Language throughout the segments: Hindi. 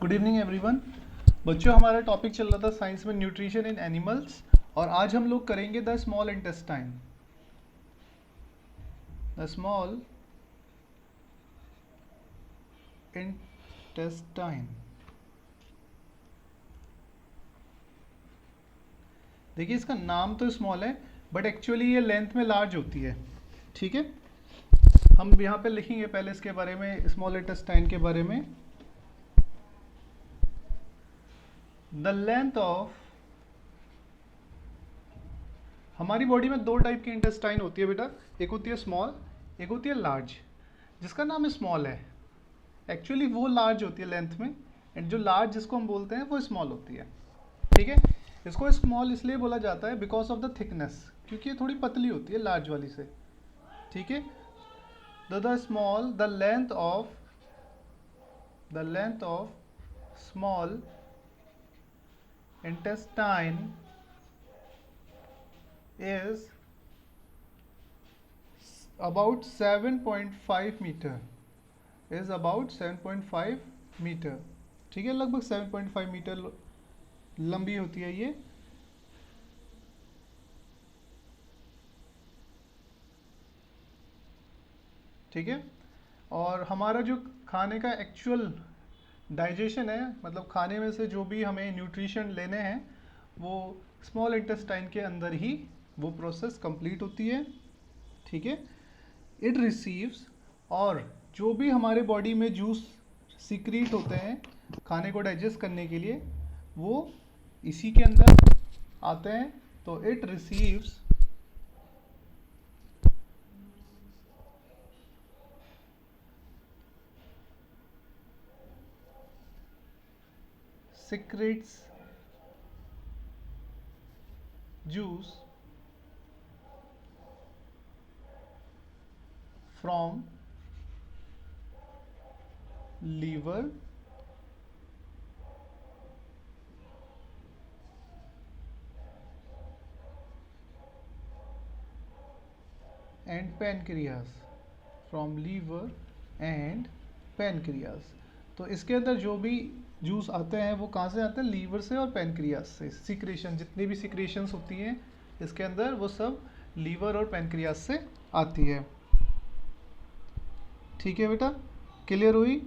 Good evening everyone. बच्चों, हमारा टॉपिक चल रहा था साइंस में न्यूट्रिशन इन एनिमल्स, और आज हम लोग करेंगे the small intestine. The small intestine. देखिए, इसका नाम तो स्मॉल है बट एक्चुअली ये लेंथ में लार्ज होती है। ठीक है, हम यहाँ पे लिखेंगे पहले इसके बारे में, स्मॉल इंटेस्टाइन के बारे में। द लेंथ ऑफ, हमारी बॉडी में दो टाइप की इंटेस्टाइन होती है बेटा, एक होती है स्मॉल, एक होती है लार्ज। जिसका नाम स्मॉल है एक्चुअली वो लार्ज होती है लेंथ में, एंड जो लार्ज जिसको हम बोलते हैं वो स्मॉल होती है। ठीक है, इसको स्मॉल इसलिए बोला जाता है बिकॉज ऑफ द थिकनेस, क्योंकि ये थोड़ी पतली होती है लार्ज वाली से। ठीक है, the small, the length of small intestine is about 7.5 metre, is about 7.5 metre. ठीक है, लगभग 7.5 मीटर लंबी होती है ये। ठीक है, और हमारा जो खाने का एक्चुअल डाइजेशन है, मतलब खाने में से जो भी हमें न्यूट्रिशन लेने हैं, वो स्मॉल इंटेस्टाइन के अंदर ही वो प्रोसेस कंप्लीट होती है। ठीक है, इट रिसीव्स, और जो भी हमारे बॉडी में जूस सीक्रेट होते हैं खाने को डाइजेस्ट करने के लिए, वो इसी के अंदर आते हैं। तो it receives secretes juice from liver and pancreas, from liver and pancreas। तो इसके अंदर जो भी जूस आते हैं वो कहाँ से आते हैं? लीवर से और पैनक्रियास से। सिक्रेशन, जितनी भी सिक्रेशंस होती हैं इसके अंदर, वो सब लीवर और पैनक्रियास से आती है। ठीक है बेटा, क्लियर हुई?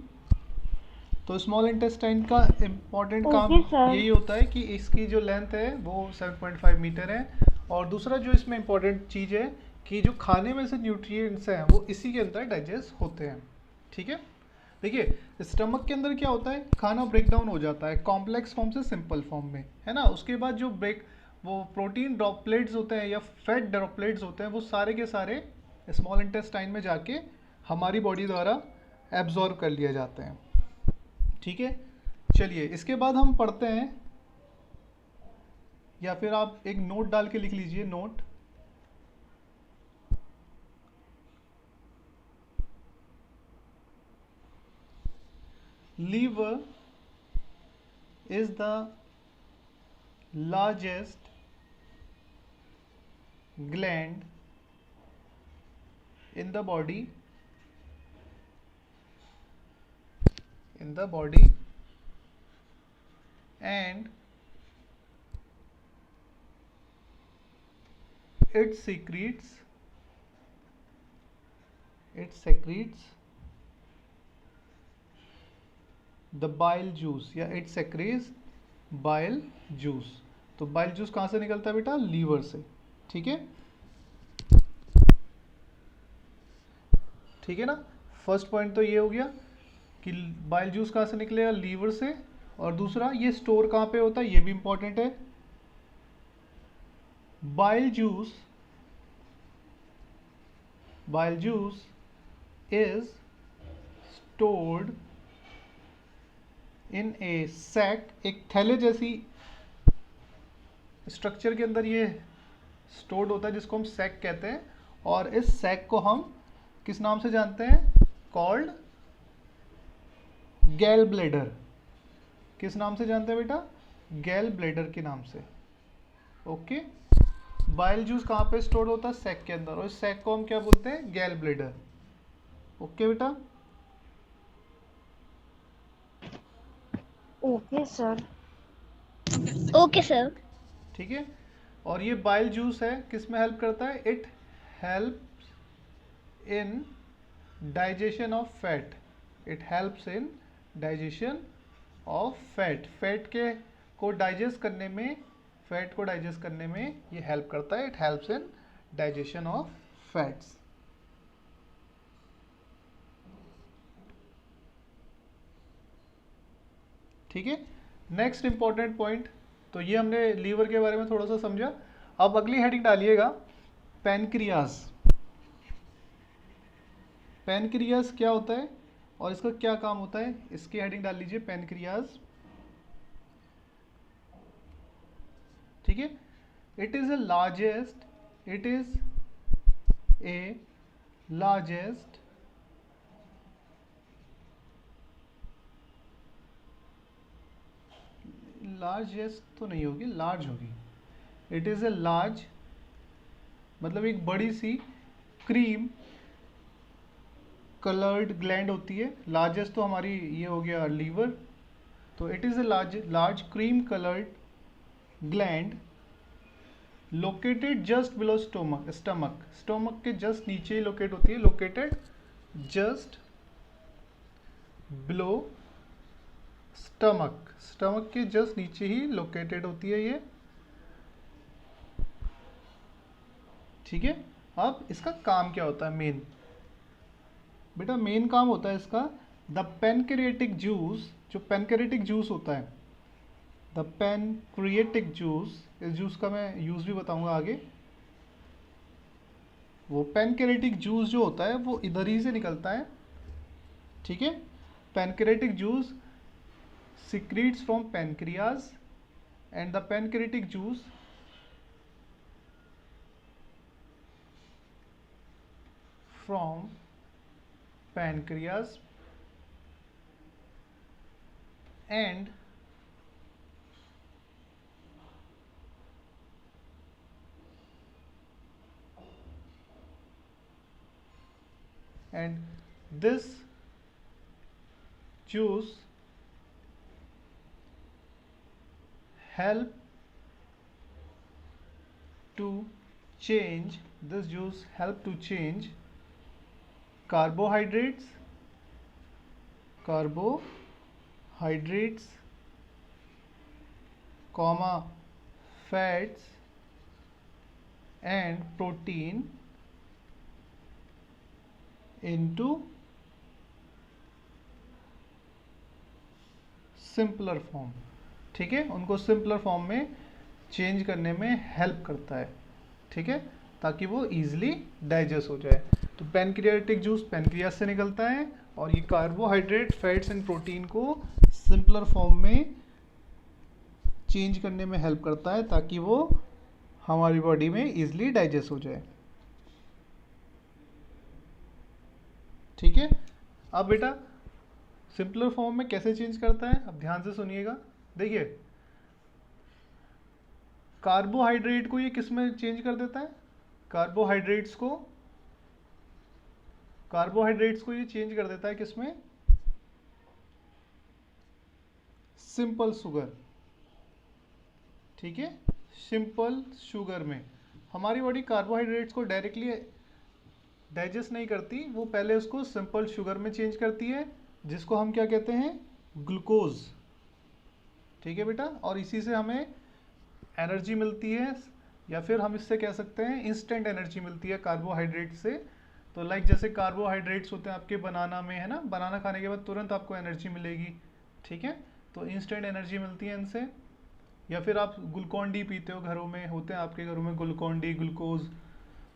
तो स्मॉल इंटेस्टाइन का इम्पॉर्टेंट काम यही होता है कि इसकी जो लेंथ है वो 7.5 मीटर है, और दूसरा जो इसमें इम्पॉर्टेंट चीज़ है कि जो खाने में से न्यूट्रिएंट्स हैं वो इसी के अंदर डाइजेस्ट होते हैं। ठीक है, देखिए स्टमक के अंदर क्या होता है, खाना ब्रेक डाउन हो जाता है कॉम्प्लेक्स फॉर्म से सिंपल फॉर्म में, है ना। उसके बाद जो वो प्रोटीन ड्रॉपलेट्स होते हैं या फैट ड्रॉपलेट्स होते हैं, वो सारे के सारे स्मॉल इंटेस्टाइन में जाके हमारी बॉडी द्वारा एब्जॉर्ब कर लिए जाते हैं। ठीक है, चलिए इसके बाद हम पढ़ते हैं, या फिर आप एक नोट डाल के लिख लीजिए, note. liver is the largest gland in the body, and it secretes the bile juice, या it secretes bile juice। तो बाइल जूस कहाँ से निकलता है बेटा? लीवर से। ठीक है, ठीक है ना। फर्स्ट पॉइंट तो ये हो गया कि बाइल जूस कहाँ से निकलेगा? लीवर से। और दूसरा, ये स्टोर कहाँ पे होता है, ये भी इंपॉर्टेंट है। Bile juice is stored in a sac, एक थैले जैसी स्ट्रक्चर के अंदर ये स्टोर्ड होता है, जिसको हम सैक कहते हैं। और इस सैक को हम किस नाम से जानते हैं? कॉल्ड गैल ब्लेडर। किस नाम से जानते हैं बेटा? गैल ब्लेडर के नाम से। ओके, बाइल जूस कहाँ पे स्टोर होता है? सैक के अंदर, और इस सैक को हम क्या बोलते हैं? गैल ब्लेडर। ओके बेटा, ओके सर। Okay sir. ठीक है। और ये बाइल जूस है, किस में हेल्प करता है? It helps in digestion of fat. It helps in digestion of fat. Fat के को डाइजेस्ट करने में, फैट को डाइजेस्ट करने में ये हेल्प करता है। It helps in digestion of fats. ठीक है। नेक्स्ट इंपॉर्टेंट पॉइंट, तो ये हमने लीवर के बारे में थोड़ा सा समझा। अब अगली हेडिंग डालिएगा, पैनक्रियाज। पैनक्रियाज क्या होता है और इसका क्या काम होता है, इसकी हेडिंग डाल लीजिए, पैनक्रियाज। ठीक है। It is a largest, it is a largest largest तो नहीं होगी, लार्ज होगी। इट इज ए लार्ज, मतलब एक बड़ी सी क्रीम कलर्ड ग्लैंड होती है। लार्जेस्ट तो हमारी ये हो गया लीवर। तो it is a large cream coloured gland located just below stomach. Stomach के जस्ट नीचे ही लोकेट होती है। लोकेटेड जस्ट बिलो स्टमक के जस्ट नीचे ही लोकेटेड होती है ये। ठीक है। अब इसका काम क्या होता है मेन? बेटा मेन काम होता है इसका, द पैनक्रिएटिक जूस, जो पैनक्रिएटिक जूस होता है, द पैनक्रिएटिक जूस, इस जूस का मैं यूज़ भी बताऊंगा आगे। वो पैनक्रिएटिक जूस जो होता है वो इधर ही से निकलता है। ठीक है। Pancreatic juice secretes from pancreas and the pancreatic juice from pancreas and this juice help to change, this juice help to change carbohydrates, comma fats and protein into simpler form. ठीक है, उनको सिंपलर फॉर्म में चेंज करने में हेल्प करता है। ठीक है, ताकि वो इजीली डाइजेस्ट हो जाए। तो पैनक्रियाटिक जूस पैनक्रियाज से निकलता है और ये कार्बोहाइड्रेट, फैट्स एंड प्रोटीन को सिंपलर फॉर्म में चेंज करने में हेल्प करता है ताकि वो हमारी बॉडी में इजीली डाइजेस्ट हो जाए। ठीक है। अब बेटा सिंपलर फॉर्म में कैसे चेंज करता है, अब ध्यान से सुनिएगा। देखिए कार्बोहाइड्रेट को ये किस में चेंज कर देता है? कार्बोहाइड्रेट्स को ये चेंज कर देता है किस में? Simple sugar. ठीक है, सिंपल शुगर में। हमारी बॉडी कार्बोहाइड्रेट्स को डायरेक्टली डाइजेस्ट नहीं करती, वो पहले उसको सिंपल शुगर में चेंज करती है, जिसको हम क्या कहते हैं? ग्लूकोज। ठीक है बेटा, और इसी से हमें एनर्जी मिलती है, या फिर हम इससे कह सकते हैं इंस्टेंट एनर्जी मिलती है कार्बोहाइड्रेट से। तो लाइक जैसे कार्बोहाइड्रेट्स होते हैं आपके बनाना में, है ना, बनाना खाने के बाद तुरंत आपको एनर्जी मिलेगी। ठीक है, तो इंस्टेंट एनर्जी मिलती है इनसे। या फिर आप ग्लूकॉन डी पीते हो, घरों में होते हैं आपके घरों में ग्लूकॉन डी, ग्लूकोज,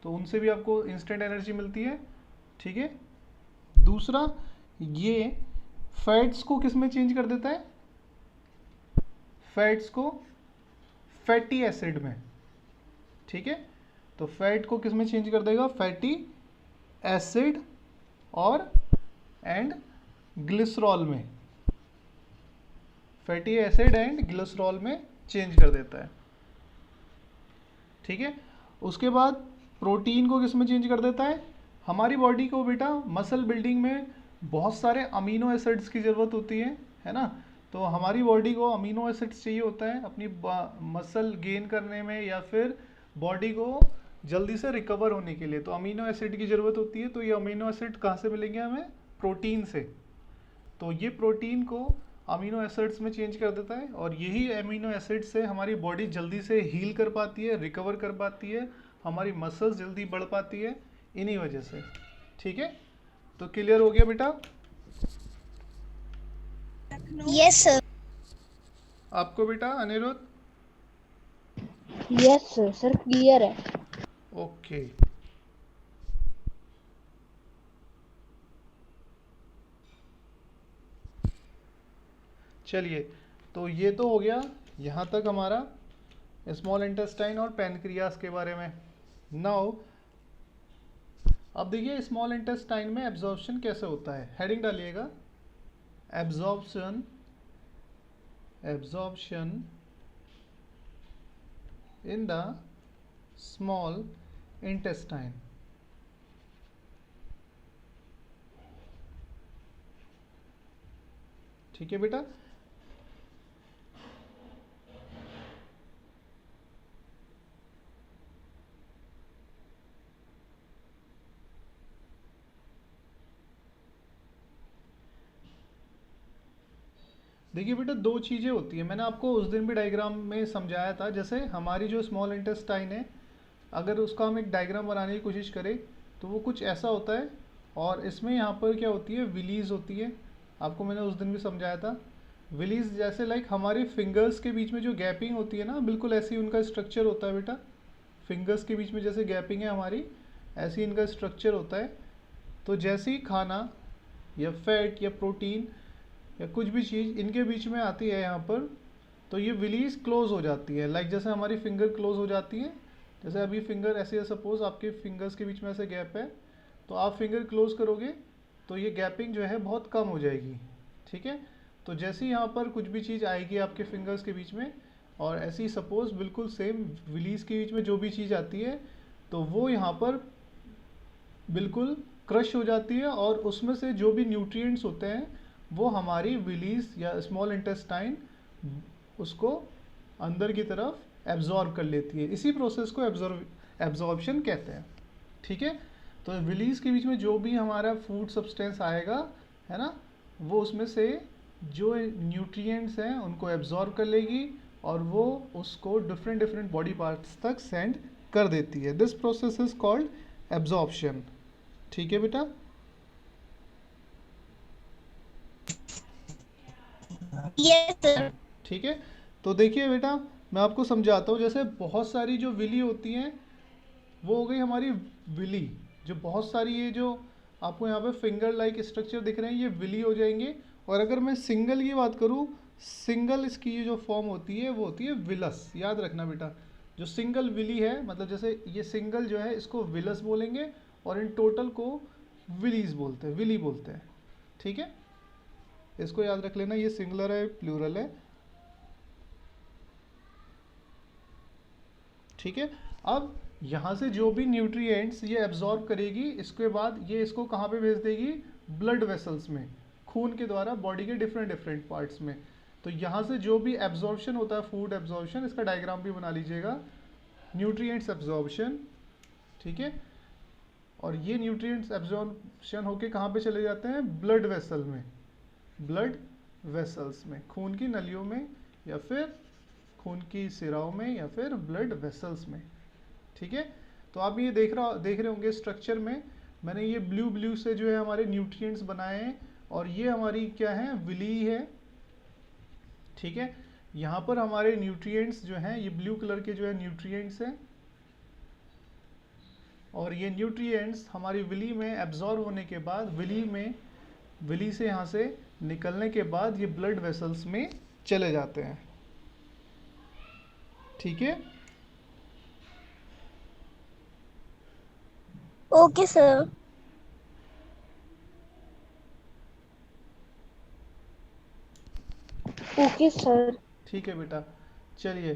तो उनसे भी आपको इंस्टेंट एनर्जी मिलती है। ठीक है। दूसरा, ये फैट्स को किस में चेंज कर देता है? फैट्स को फैटी एसिड में। ठीक है, तो फैट को किस में चेंज कर देगा? फैटी एसिड और एंड ग्लिसरॉल में। फैटी एसिड एंड ग्लिसरॉल में चेंज कर देता है। ठीक है, उसके बाद प्रोटीन को किस में चेंज कर देता है? हमारी बॉडी को बेटा मसल बिल्डिंग में बहुत सारे अमीनो एसिड्स की ज़रूरत होती है ना। तो हमारी बॉडी को अमीनो एसिड्स चाहिए होता है अपनी मसल गेन करने में या फिर बॉडी को जल्दी से रिकवर होने के लिए। तो अमीनो एसिड की ज़रूरत होती है। तो ये अमीनो एसिड कहाँ से मिलेंगे हमें? प्रोटीन से। तो ये प्रोटीन को अमीनो एसिड्स में चेंज कर देता है और यही अमीनो एसिड से हमारी बॉडी जल्दी से हील कर पाती है, रिकवर कर पाती है, हमारी मसल्स जल्दी बढ़ पाती है इन्हीं वजह से। ठीक है, तो क्लियर हो गया बेटा? Yes sir. आपको बेटा Anirudh? Yes sir, sir clear है। ओके, चलिए, तो ये तो हो गया यहाँ तक हमारा स्मॉल इंटेस्टाइन और पैनक्रियास के बारे में। नाउ अब देखिए स्मॉल इंटेस्टाइन में एब्जॉर्प्शन कैसे होता है। हेडिंग डालिएगा, absorption, absorption in the small intestine. ठीक है बेटा? देखिए बेटा, दो चीज़ें होती हैं। मैंने आपको उस दिन भी डायग्राम में समझाया था। जैसे हमारी जो स्मॉल इंटेस्टाइन है, अगर उसका हम एक डायग्राम बनाने की कोशिश करें तो वो कुछ ऐसा होता है। और इसमें यहाँ पर क्या होती है? विलीज होती है। आपको मैंने उस दिन भी समझाया था। विलीज जैसे लाइक हमारे फिंगर्स के बीच में जो गैपिंग होती है ना, बिल्कुल ऐसी उनका स्ट्रक्चर होता है बेटा। फिंगर्स के बीच में जैसे गैपिंग है हमारी, ऐसी इनका स्ट्रक्चर होता है। तो जैसे ही खाना या फैट या प्रोटीन या कुछ भी चीज़ इनके बीच में आती है यहाँ पर, तो ये विलीज क्लोज हो जाती है। लाइक जैसे हमारी फिंगर क्लोज हो जाती है। जैसे अभी फिंगर ऐसे है, सपोज आपके फिंगर्स के बीच में ऐसे गैप है, तो आप फिंगर क्लोज करोगे तो ये गैपिंग जो है बहुत कम हो जाएगी। ठीक है, तो जैसे ही यहाँ पर कुछ भी चीज़ आएगी आपके फिंगर्स के बीच में, और ऐसे ही सपोज बिल्कुल सेम विलीज के बीच में जो भी चीज़ आती है, तो वो यहाँ पर बिल्कुल क्रश हो जाती है और उसमें से जो भी न्यूट्रिएंट्स होते हैं वो हमारी विलीज या स्मॉल इंटेस्टाइन उसको अंदर की तरफ एब्जॉर्ब कर लेती है। इसी प्रोसेस को एब्जॉर्प्शन कहते हैं। ठीक है, तो विलीज के बीच में जो भी हमारा फूड सब्सटेंस आएगा, है ना, वो उसमें से जो न्यूट्रिएंट्स हैं उनको एब्जॉर्ब कर लेगी और वो उसको डिफरेंट डिफरेंट बॉडी पार्ट्स तक सेंड कर देती है। This process is called absorption. ठीक है बेटा? Yes sir. ठीक है, तो देखिए बेटा, मैं आपको समझाता हूँ। जैसे बहुत सारी जो विली होती हैं वो हो गई हमारी विली। जो बहुत सारी ये जो आपको यहाँ पे फिंगर लाइक स्ट्रक्चर दिख रहे हैं, ये विली हो जाएंगे। और अगर मैं सिंगल की बात करूँ, सिंगल इसकी ये जो फॉर्म होती है वो होती है विलस। याद रखना बेटा, जो सिंगल विली है, मतलब जैसे ये सिंगल जो है इसको विलस बोलेंगे और इन टोटल को विलीज बोलते हैं, विली बोलते हैं। ठीक है, इसको याद रख लेना, ये सिंगुलर है, प्लूरल है। ठीक है, अब यहाँ से जो भी न्यूट्रिएंट्स ये एब्जॉर्ब करेगी, इसके बाद ये इसको कहाँ पे भेज देगी? ब्लड वेसल्स में, खून के द्वारा बॉडी के डिफरेंट डिफरेंट पार्ट्स में। तो यहाँ से जो भी एब्जॉर्प्शन होता है, फूड एब्जॉर्प्शन, इसका डायग्राम भी बना लीजिएगा, न्यूट्रिएंट्स एब्जॉर्प्शन। ठीक है, और ये न्यूट्रिएंट्स एब्जॉर्प्शन होके कहाँ पे चले जाते हैं? ब्लड वेसल में, ब्लड वेसल्स में, खून की नलियों में या फिर खून की सिराओं में या फिर ब्लड वेसल्स में। ठीक है, तो आप ये देख रहे होंगे स्ट्रक्चर में, मैंने ये ब्लू ब्लू से जो है हमारे न्यूट्रिएंट्स बनाए हैं और ये हमारी क्या है? विली है। ठीक है, यहाँ पर हमारे न्यूट्रिएंट्स जो हैं, ये ब्लू कलर के जो है न्यूट्रिएंट्स हैं, और ये न्यूट्रिएंट्स हमारी विली में एब्जॉर्ब होने के बाद, विली से यहाँ से निकलने के बाद ये ब्लड वेसल्स में चले जाते हैं। ठीक है, ओके सर। Okay sir. ठीक है बेटा, चलिए,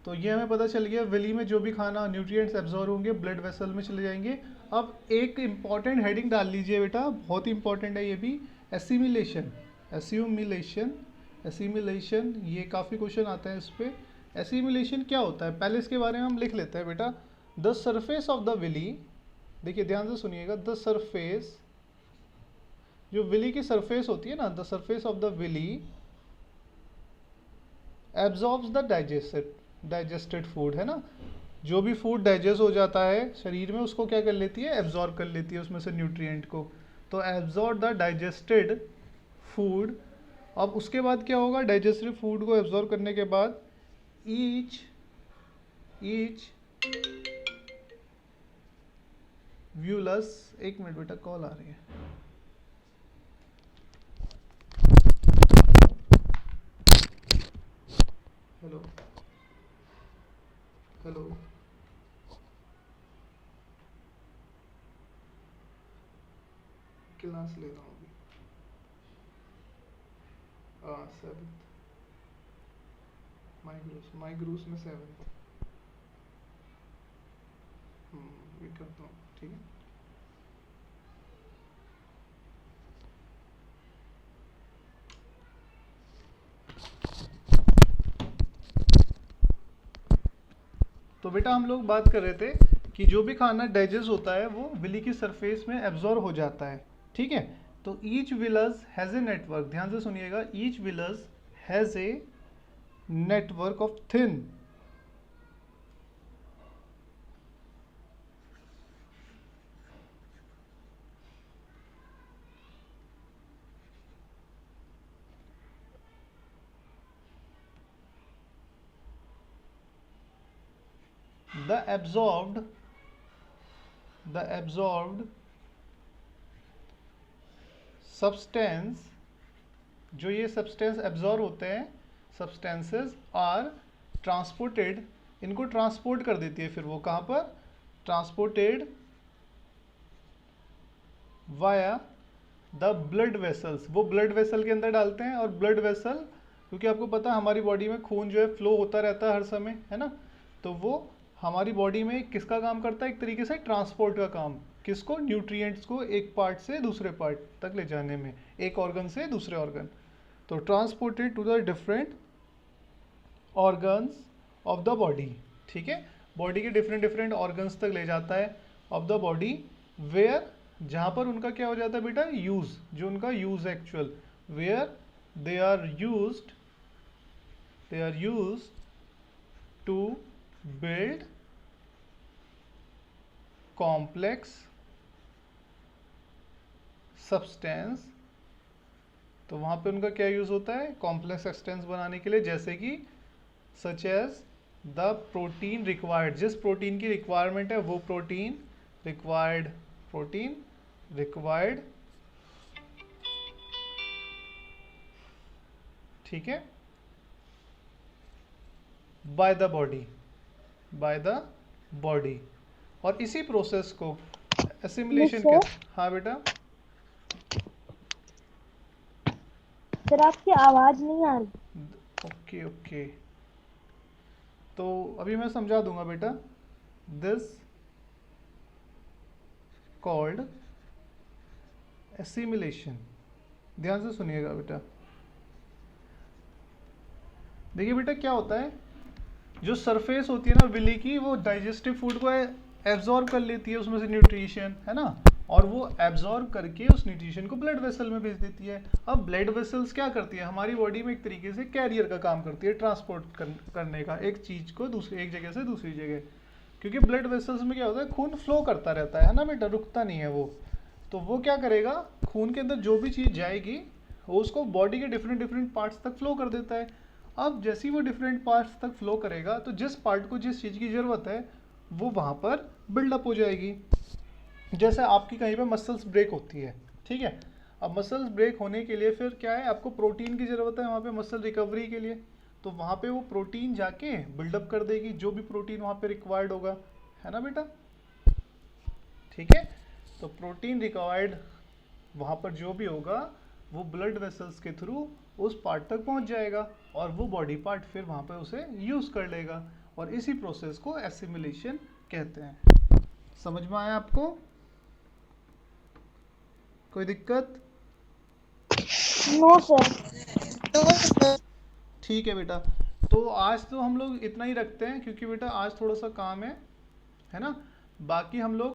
तो ये हमें पता चल गया विली में जो भी खाना न्यूट्रिएंट्स एब्जॉर्ब होंगे ब्लड वेसल में चले जाएंगे। अब एक इम्पॉर्टेंट हेडिंग डाल लीजिए बेटा, बहुत ही इंपॉर्टेंट है ये भी, एसिमिलेशन। एसिमिलेशन एसिमिलेशन, ये काफ़ी क्वेश्चन आते हैं इस पे। एसिमिलेशन क्या होता है पहले इसके बारे में हम लिख लेते हैं बेटा। The surface of the villi, देखिए ध्यान से सुनिएगा, द सरफेस, जो विली की सरफेस होती है ना, the surface of the villi absorbs the digested food, है ना, जो भी फूड डाइजेस्ट हो जाता है शरीर में उसको क्या कर लेती है, एब्जॉर्ब कर लेती है उसमें से न्यूट्रिएंट को। तो एब्जॉर्ब द डाइजेस्टेड फूड। अब उसके बाद क्या होगा, डाइजेस्टेड फूड को एब्जॉर्ब करने के बाद ईच व्यूलस, एक मिनट बेटा कॉल आ रही है। हेलो हेलो, क्लास ले रहा हूँ अभी। हाँ 7th माइग्रूस में 7th। वेट करता हूँ, ठीक है। तो बेटा हम लोग बात कर रहे थे कि जो भी खाना डाइजेस्ट होता है वो विली की सरफेस में एब्जॉर्ब हो जाता है, ठीक है। तो each villous has a network, ध्यान से सुनिएगा, each villous has a network of thin the absorbed substance, जो ये सब्सटेंस एब्जॉर्ब होते हैं, सब्सटेंसेस आर ट्रांसपोर्टेड, इनको ट्रांसपोर्ट कर देती है, फिर वो कहाँ पर, transported via the blood vessels, वो ब्लड वेसल के अंदर डालते हैं। और ब्लड वेसल, क्योंकि आपको पता है हमारी बॉडी में खून जो है फ्लो होता रहता है हर समय, है ना, तो वो हमारी बॉडी में किसका काम करता है, एक तरीके से ट्रांसपोर्ट का काम, किसको, न्यूट्रिएंट्स को एक पार्ट से दूसरे पार्ट तक ले जाने में, एक ऑर्गन से दूसरे ऑर्गन। तो transported to the different organs of the body, ठीक है, बॉडी के डिफरेंट ऑर्गन्स तक ले जाता है ऑफ द बॉडी, वेयर, जहाँ पर उनका क्या हो जाता है बेटा, यूज, जो उनका use actual, where they are used to build complex substance. तो वहाँ पे उनका क्या यूज़ होता है, कॉम्प्लेक्स सब्सटेंस बनाने के लिए, जैसे कि such as the protein required, जिस प्रोटीन की रिक्वायरमेंट है वो प्रोटीन रिक्वायर्ड, ठीक है, बाय द बॉडी। और इसी प्रोसेस को एसिमिलेशन कहते हैं। हाँ बेटा, सर आपकी आवाज नहीं आ रही। ओके, तो अभी मैं समझा दूंगा बेटा। दिस कॉल्ड एसिमिलेशन, ध्यान से सुनिएगा बेटा। देखिए बेटा क्या होता है, जो सरफेस होती है ना विली की, वो डाइजेस्टिव फूड को एब्जॉर्ब कर लेती है, उसमें से न्यूट्रिशन, है ना, और वो एब्जॉर्ब करके उस न्यूट्रिशन को ब्लड वेसल में भेज देती है। अब ब्लड वेसल्स क्या करती है, हमारी बॉडी में एक तरीके से कैरियर का काम करती है, ट्रांसपोर्ट करने का, एक चीज़ को एक जगह से दूसरी जगह, क्योंकि ब्लड वेसल्स में क्या होता है, खून फ्लो करता रहता है ना बेटा, रुकता नहीं है वो। तो वो क्या करेगा, खून के अंदर जो भी चीज़ जाएगी वो उसको बॉडी के डिफरेंट पार्ट्स तक फ्लो कर देता है। अब जैसे ही वो डिफरेंट पार्ट्स तक फ्लो करेगा तो जिस पार्ट को जिस चीज़ की ज़रूरत है वो वहाँ पर बिल्डअप हो जाएगी। जैसे आपकी कहीं पे मसल्स ब्रेक होती है, ठीक है, अब मसल्स ब्रेक होने के लिए फिर क्या है, आपको प्रोटीन की ज़रूरत है वहाँ पे मसल रिकवरी के लिए, तो वहाँ पे वो प्रोटीन जाके बिल्डअप कर देगी जो भी प्रोटीन वहाँ पे रिक्वायर्ड होगा, है ना बेटा, ठीक है। तो प्रोटीन रिक्वायर्ड वहाँ पर जो भी होगा वो ब्लड वेसल्स के थ्रू उस पार्ट तक पहुँच जाएगा और वो बॉडी पार्ट फिर वहाँ पर उसे यूज़ कर लेगा, और इसी प्रोसेस को एसिमिलेशन कहते हैं। समझ में आया आपको, कोई दिक्कत? No sir. ठीक है बेटा। तो आज तो हम लोग इतना ही रखते हैं, क्योंकि बेटा आज थोड़ा सा काम है ना। बाकी हम लोग